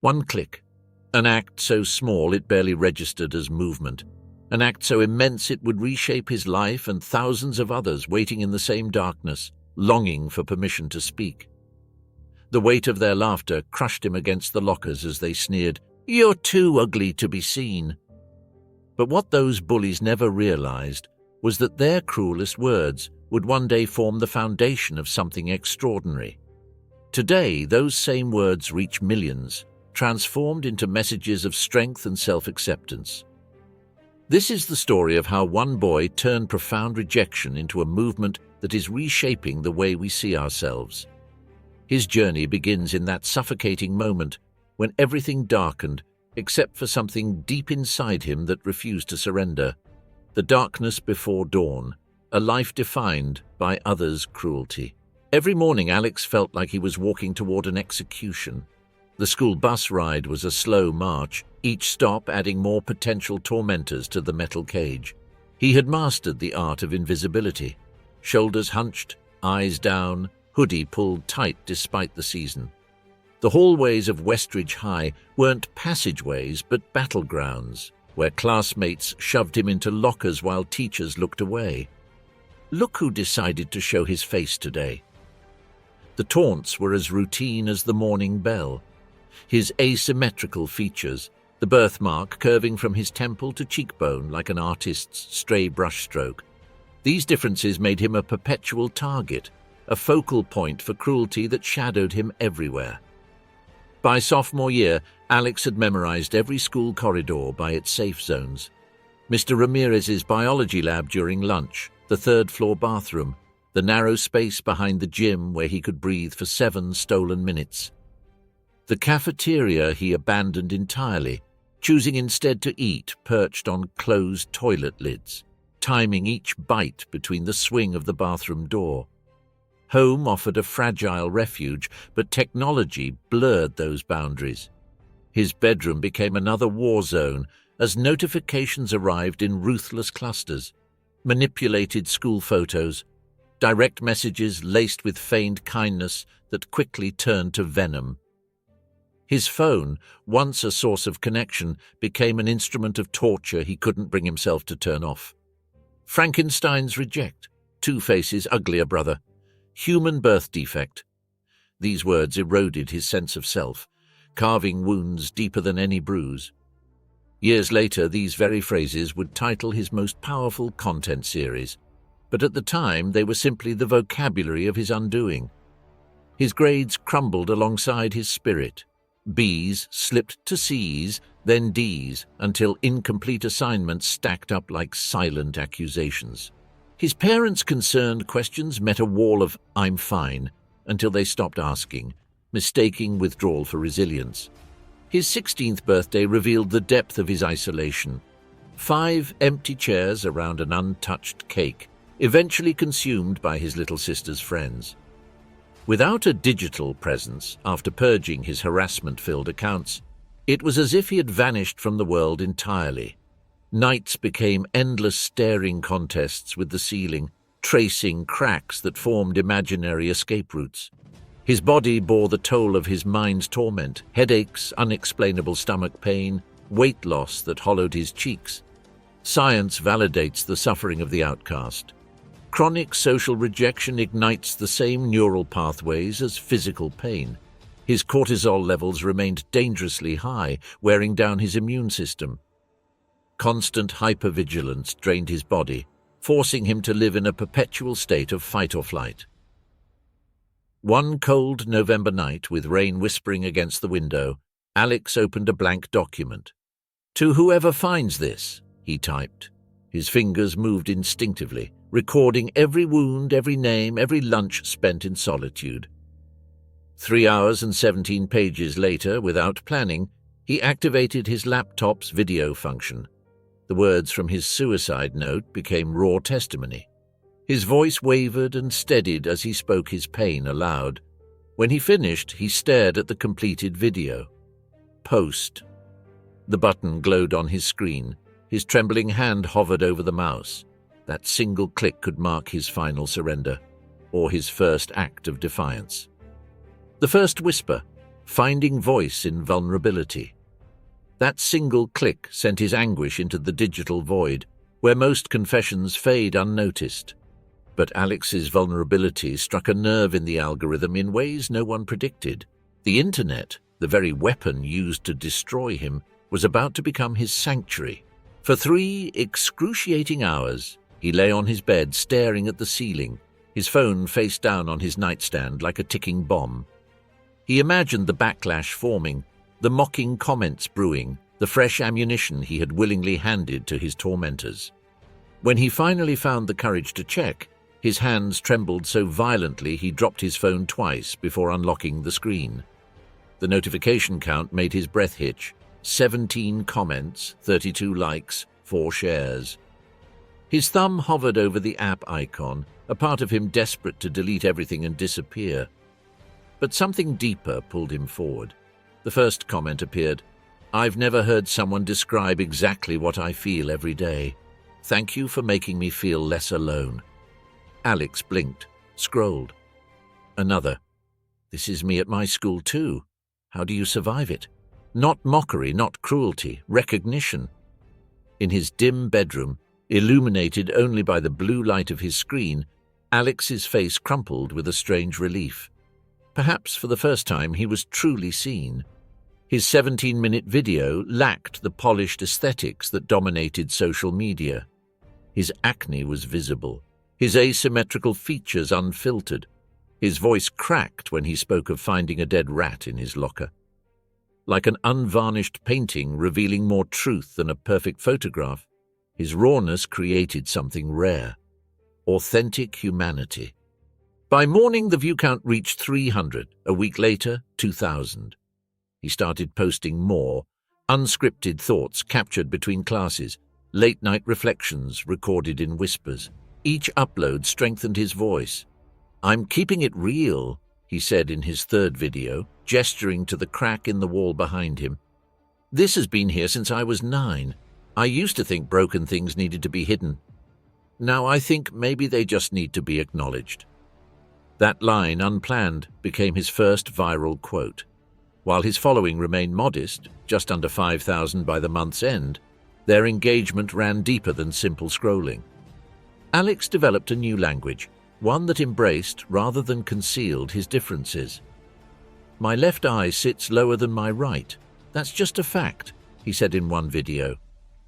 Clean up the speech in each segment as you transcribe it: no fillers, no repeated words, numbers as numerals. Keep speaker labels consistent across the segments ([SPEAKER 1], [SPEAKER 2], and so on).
[SPEAKER 1] One click. An act so small it barely registered as movement. An act so immense it would reshape his life and thousands of others waiting in the same darkness, longing for permission to speak. The weight of their laughter crushed him against the lockers as they sneered, "You're too ugly to be seen." But what those bullies never realized was that their cruelest words would one day form the foundation of something extraordinary. Today, those same words reach millions, transformed into messages of strength and self-acceptance. This is the story of how one boy turned profound rejection into a movement that is reshaping the way we see ourselves. His journey begins in that suffocating moment when everything darkened except for something deep inside him that refused to surrender. The darkness before dawn, a life defined by others' cruelty. Every morning Alex felt like he was walking toward an execution. The school bus ride was a slow march, each stop adding more potential tormentors to the metal cage. He had mastered the art of invisibility. Shoulders hunched, eyes down, hoodie pulled tight despite the season. The hallways of Westridge High weren't passageways but battlegrounds, where classmates shoved him into lockers while teachers looked away. Look who decided to show his face today. The taunts were as routine as the morning bell. His asymmetrical features, the birthmark curving from his temple to cheekbone like an artist's stray brushstroke. These differences made him a perpetual target, a focal point for cruelty that shadowed him everywhere. By sophomore year, Alex had memorized every school corridor by its safe zones. Mr. Ramirez's biology lab during lunch, the third-floor bathroom, the narrow space behind the gym where he could breathe for 7 stolen minutes. The cafeteria he abandoned entirely, choosing instead to eat perched on closed toilet lids, timing each bite between the swing of the bathroom door. Home offered a fragile refuge, but technology blurred those boundaries. His bedroom became another war zone as notifications arrived in ruthless clusters, manipulated school photos, direct messages laced with feigned kindness that quickly turned to venom. His phone, once a source of connection, became an instrument of torture he couldn't bring himself to turn off. Frankenstein's reject, Two-Face's uglier brother, human birth defect. These words eroded his sense of self, carving wounds deeper than any bruise. Years later, these very phrases would title his most powerful content series, but at the time they were simply the vocabulary of his undoing. His grades crumbled alongside his spirit. B's slipped to C's, then D's, until incomplete assignments stacked up like silent accusations. His parents' concerned questions met a wall of "I'm fine" until they stopped asking, mistaking withdrawal for resilience. His 16th birthday revealed the depth of his isolation. 5 empty chairs around an untouched cake, eventually consumed by his little sister's friends. Without a digital presence, after purging his harassment-filled accounts, it was as if he had vanished from the world entirely. Nights became endless staring contests with the ceiling, tracing cracks that formed imaginary escape routes. His body bore the toll of his mind's torment, headaches, unexplainable stomach pain, weight loss that hollowed his cheeks. Science validates the suffering of the outcast. Chronic social rejection ignites the same neural pathways as physical pain. His cortisol levels remained dangerously high, wearing down his immune system. Constant hypervigilance drained his body, forcing him to live in a perpetual state of fight or flight. One cold November night, with rain whispering against the window, Alex opened a blank document. "To whoever finds this," he typed. His fingers moved instinctively, recording every wound, every name, every lunch spent in solitude. 3 hours and 17 pages later, without planning, he activated his laptop's video function. The words from his suicide note became raw testimony. His voice wavered and steadied as he spoke his pain aloud. When he finished, he stared at the completed video. Post. The button glowed on his screen. His trembling hand hovered over the mouse. That single click could mark his final surrender, or his first act of defiance. The first whisper, finding voice in vulnerability. That single click sent his anguish into the digital void, where most confessions fade unnoticed. But Alex's vulnerability struck a nerve in the algorithm in ways no one predicted. The internet, the very weapon used to destroy him, was about to become his sanctuary. For 3 excruciating hours, he lay on his bed staring at the ceiling, his phone face down on his nightstand like a ticking bomb. He imagined the backlash forming, the mocking comments brewing, the fresh ammunition he had willingly handed to his tormentors. When he finally found the courage to check, his hands trembled so violently he dropped his phone twice before unlocking the screen. The notification count made his breath hitch. 17 comments, 32 likes, 4 shares. His thumb hovered over the app icon, a part of him desperate to delete everything and disappear. But something deeper pulled him forward. The first comment appeared. "I've never heard someone describe exactly what I feel every day. Thank you for making me feel less alone." Alex blinked, scrolled. Another. "This is me at my school too. How do you survive it?" Not mockery, not cruelty, recognition. In his dim bedroom, illuminated only by the blue light of his screen, Alex's face crumpled with a strange relief. Perhaps for the first time he was truly seen. His 17-minute video lacked the polished aesthetics that dominated social media. His acne was visible, his asymmetrical features unfiltered. His voice cracked when he spoke of finding a dead rat in his locker. Like an unvarnished painting revealing more truth than a perfect photograph, his rawness created something rare. Authentic humanity. By morning, the view count reached 300. A week later, 2,000. He started posting more, unscripted thoughts captured between classes, late-night reflections recorded in whispers. Each upload strengthened his voice. "I'm keeping it real," he said in his third video, gesturing to the crack in the wall behind him. "This has been here since I was 9. I used to think broken things needed to be hidden. Now I think maybe they just need to be acknowledged." That line, unplanned, became his first viral quote. While his following remained modest, just under 5,000 by the month's end, their engagement ran deeper than simple scrolling. Alex developed a new language, one that embraced rather than concealed his differences. "My left eye sits lower than my right. That's just a fact," he said in one video.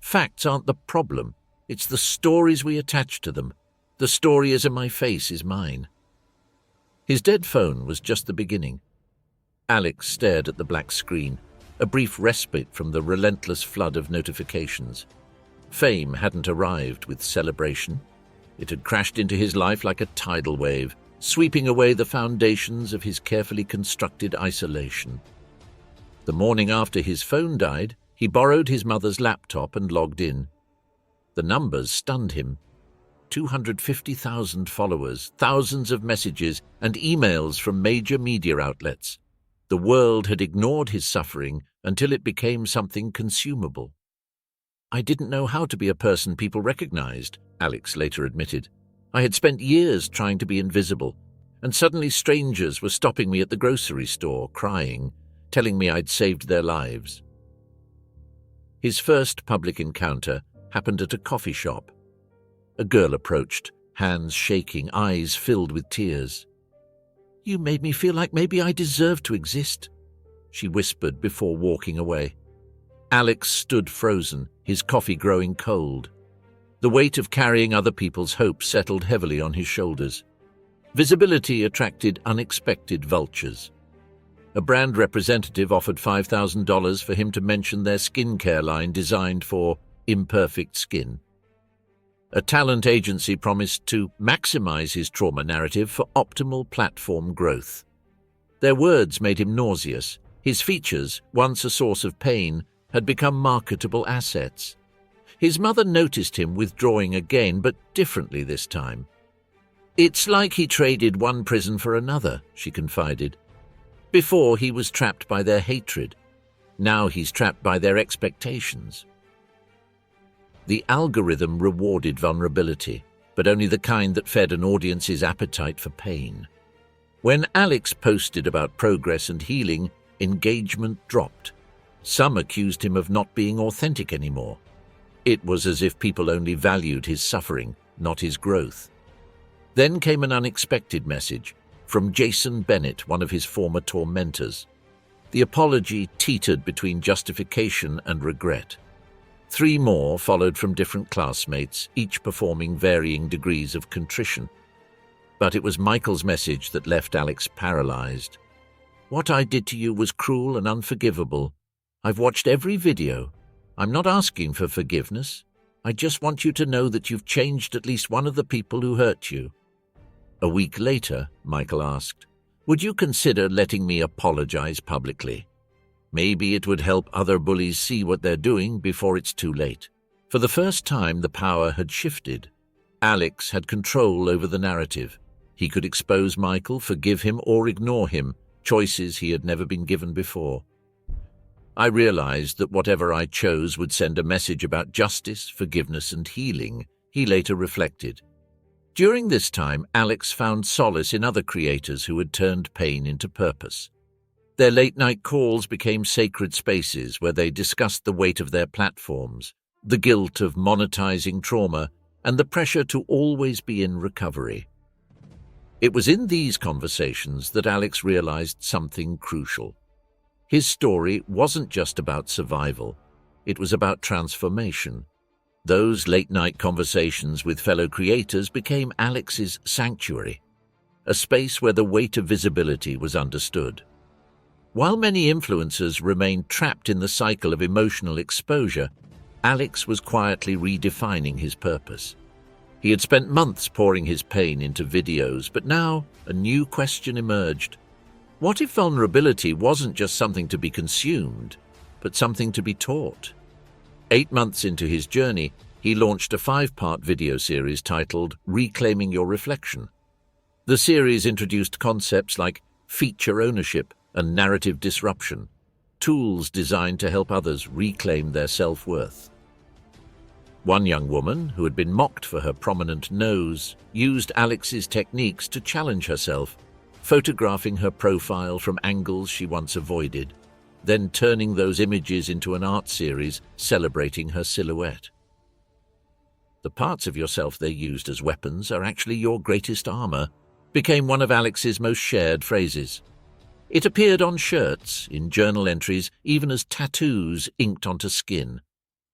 [SPEAKER 1] "Facts aren't the problem. It's the stories we attach to them. The story is in my face is mine." His dead phone was just the beginning. Alex stared at the black screen, a brief respite from the relentless flood of notifications. Fame hadn't arrived with celebration. It had crashed into his life like a tidal wave, sweeping away the foundations of his carefully constructed isolation. The morning after his phone died, he borrowed his mother's laptop and logged in. The numbers stunned him. 250,000 followers, thousands of messages, and emails from major media outlets. The world had ignored his suffering until it became something consumable. "I didn't know how to be a person people recognized," Alex later admitted. "I had spent years trying to be invisible, and suddenly strangers were stopping me at the grocery store, crying, telling me I'd saved their lives." His first public encounter happened at a coffee shop. A girl approached, hands shaking, eyes filled with tears. "You made me feel like maybe I deserved to exist," she whispered before walking away. Alex stood frozen, his coffee growing cold. The weight of carrying other people's hopes settled heavily on his shoulders. Visibility attracted unexpected vultures. A brand representative offered $5,000 for him to mention their skincare line designed for imperfect skin. A talent agency promised to maximize his trauma narrative for optimal platform growth. Their words made him nauseous. His features, once a source of pain, had become marketable assets. His mother noticed him withdrawing again, but differently this time. "It's like he traded one prison for another," she confided. "Before, he was trapped by their hatred. Now he's trapped by their expectations." The algorithm rewarded vulnerability, but only the kind that fed an audience's appetite for pain. When Alex posted about progress and healing, engagement dropped. Some accused him of not being authentic anymore. It was as if people only valued his suffering, not his growth. Then came an unexpected message from Jason Bennett, one of his former tormentors. The apology teetered between justification and regret. 3 more followed from different classmates, each performing varying degrees of contrition. But it was Michael's message that left Alex paralyzed. "What I did to you was cruel and unforgivable. I've watched every video. I'm not asking for forgiveness. I just want you to know that you've changed at least one of the people who hurt you." A week later, Michael asked, "Would you consider letting me apologize publicly? Maybe it would help other bullies see what they're doing before it's too late." For the first time, the power had shifted. Alex had control over the narrative. He could expose Michael, forgive him, or ignore him, choices he had never been given before. "I realized that whatever I chose would send a message about justice, forgiveness, and healing," he later reflected. During this time, Alex found solace in other creators who had turned pain into purpose. Their late-night calls became sacred spaces where they discussed the weight of their platforms, the guilt of monetizing trauma, and the pressure to always be in recovery. It was in these conversations that Alex realized something crucial. His story wasn't just about survival, it was about transformation. Those late-night conversations with fellow creators became Alex's sanctuary, a space where the weight of visibility was understood. While many influencers remained trapped in the cycle of emotional exposure, Alex was quietly redefining his purpose. He had spent months pouring his pain into videos, but now a new question emerged. What if vulnerability wasn't just something to be consumed, but something to be taught? 8 months into his journey, he launched a 5-part video series titled Reclaiming Your Reflection. The series introduced concepts like feature ownership and narrative disruption, tools designed to help others reclaim their self-worth. One young woman, who had been mocked for her prominent nose, used Alex's techniques to challenge herself, photographing her profile from angles she once avoided, then turning those images into an art series celebrating her silhouette. "The parts of yourself they used as weapons are actually your greatest armor," became one of Alex's most shared phrases. It appeared on shirts, in journal entries, even as tattoos inked onto skin.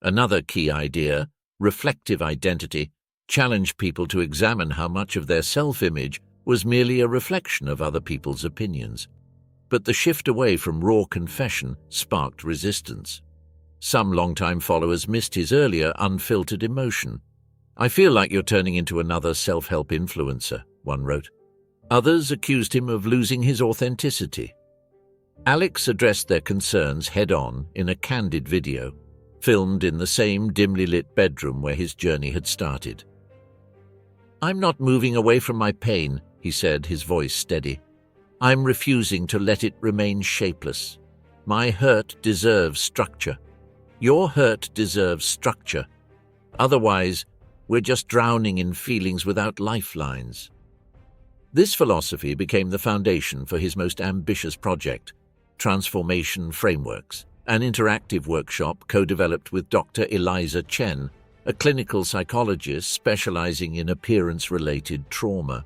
[SPEAKER 1] Another key idea, reflective identity, challenged people to examine how much of their self-image was merely a reflection of other people's opinions. But the shift away from raw confession sparked resistance. Some longtime followers missed his earlier unfiltered emotion. "I feel like you're turning into another self-help influencer," one wrote. Others accused him of losing his authenticity. Alex addressed their concerns head-on in a candid video, filmed in the same dimly lit bedroom where his journey had started. "I'm not moving away from my pain," he said, his voice steady. "I'm refusing to let it remain shapeless. My hurt deserves structure. Your hurt deserves structure. Otherwise, we're just drowning in feelings without lifelines." This philosophy became the foundation for his most ambitious project, Transformation Frameworks, an interactive workshop co-developed with Dr. Eliza Chen, a clinical psychologist specializing in appearance-related trauma.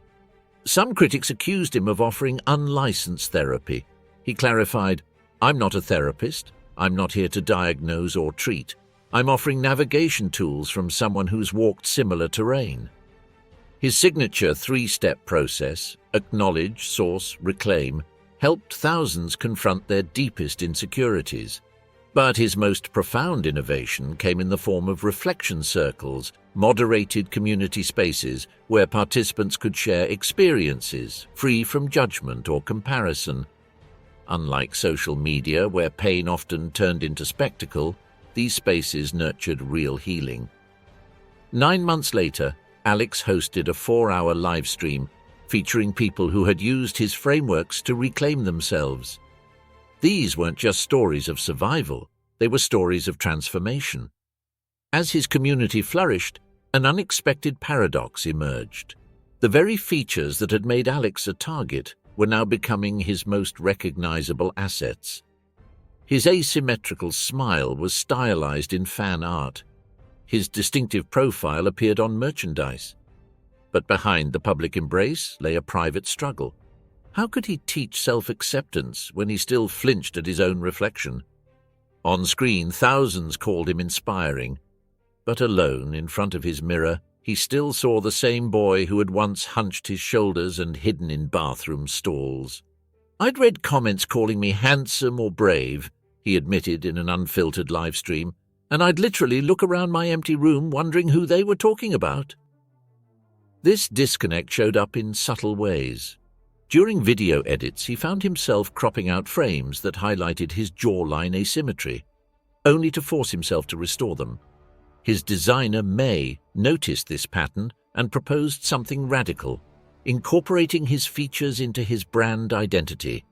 [SPEAKER 1] Some critics accused him of offering unlicensed therapy. He clarified, "I'm not a therapist. I'm not here to diagnose or treat. I'm offering navigation tools from someone who's walked similar terrain." His signature 3-step process, acknowledge, source, reclaim, helped thousands confront their deepest insecurities. But his most profound innovation came in the form of reflection circles, moderated community spaces where participants could share experiences, free from judgment or comparison. Unlike social media, where pain often turned into spectacle, these spaces nurtured real healing. 9 months later, Alex hosted a 4-hour live stream featuring people who had used his frameworks to reclaim themselves. These weren't just stories of survival, they were stories of transformation. As his community flourished, an unexpected paradox emerged. The very features that had made Alex a target were now becoming his most recognizable assets. His asymmetrical smile was stylized in fan art. His distinctive profile appeared on merchandise. But behind the public embrace lay a private struggle. How could he teach self-acceptance when he still flinched at his own reflection? On screen, thousands called him inspiring, but alone in front of his mirror, he still saw the same boy who had once hunched his shoulders and hidden in bathroom stalls. "I'd read comments calling me handsome or brave," he admitted in an unfiltered live stream, "and I'd literally look around my empty room wondering who they were talking about." This disconnect showed up in subtle ways. During video edits, he found himself cropping out frames that highlighted his jawline asymmetry, only to force himself to restore them. His designer, May, noticed this pattern and proposed something radical, incorporating his features into his brand identity.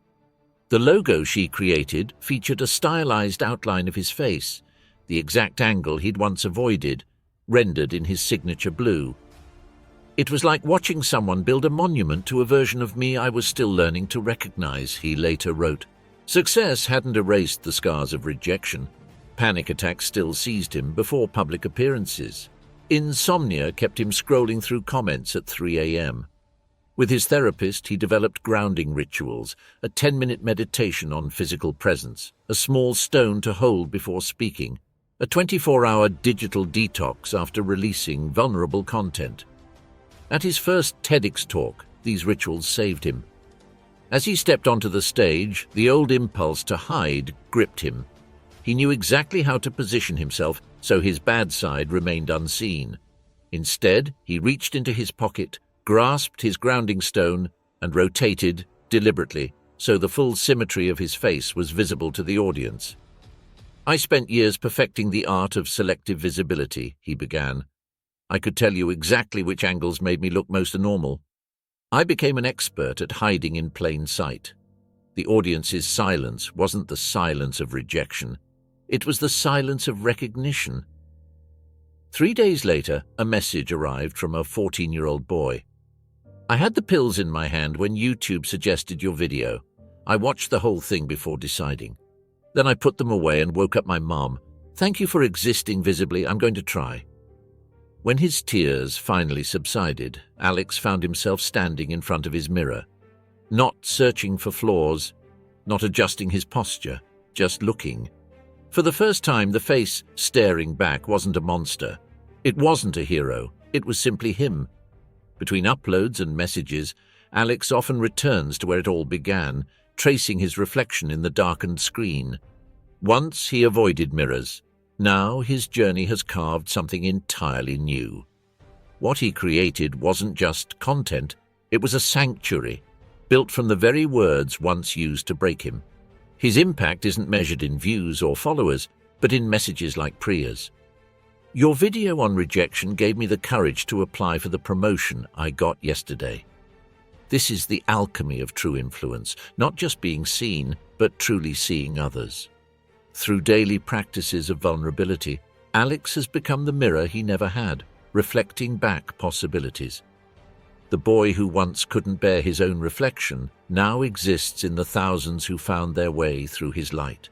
[SPEAKER 1] The logo she created featured a stylized outline of his face, the exact angle he'd once avoided, rendered in his signature blue. "It was like watching someone build a monument to a version of me I was still learning to recognize," he later wrote. Success hadn't erased the scars of rejection. Panic attacks still seized him before public appearances. Insomnia kept him scrolling through comments at 3 a.m. With his therapist, he developed grounding rituals, a 10-minute meditation on physical presence, a small stone to hold before speaking, a 24-hour digital detox after releasing vulnerable content. At his first TEDx talk, these rituals saved him. As he stepped onto the stage, the old impulse to hide gripped him. He knew exactly how to position himself so his bad side remained unseen. Instead, he reached into his pocket, grasped his grounding stone, and rotated deliberately so the full symmetry of his face was visible to the audience. "I spent years perfecting the art of selective visibility," he began. "I could tell you exactly which angles made me look most normal. I became an expert at hiding in plain sight. The audience's silence wasn't the silence of rejection. It was the silence of recognition." 3 days later, a message arrived from a 14-year-old boy. "I had the pills in my hand when YouTube suggested your video. I watched the whole thing before deciding. Then I put them away and woke up my mom. Thank you for existing visibly. I'm going to try." When his tears finally subsided, Alex found himself standing in front of his mirror, not searching for flaws, not adjusting his posture, just looking. For the first time, the face staring back wasn't a monster. It wasn't a hero. It was simply him. Between uploads and messages, Alex often returns to where it all began, tracing his reflection in the darkened screen. Once he avoided mirrors. Now his journey has carved something entirely new. What he created wasn't just content, it was a sanctuary, built from the very words once used to break him. His impact isn't measured in views or followers, but in messages like Priya's. "Your video on rejection gave me the courage to apply for the promotion I got yesterday." This is the alchemy of true influence, not just being seen, but truly seeing others. Through daily practices of vulnerability, Alex has become the mirror he never had, reflecting back possibilities. The boy who once couldn't bear his own reflection now exists in the thousands who found their way through his light.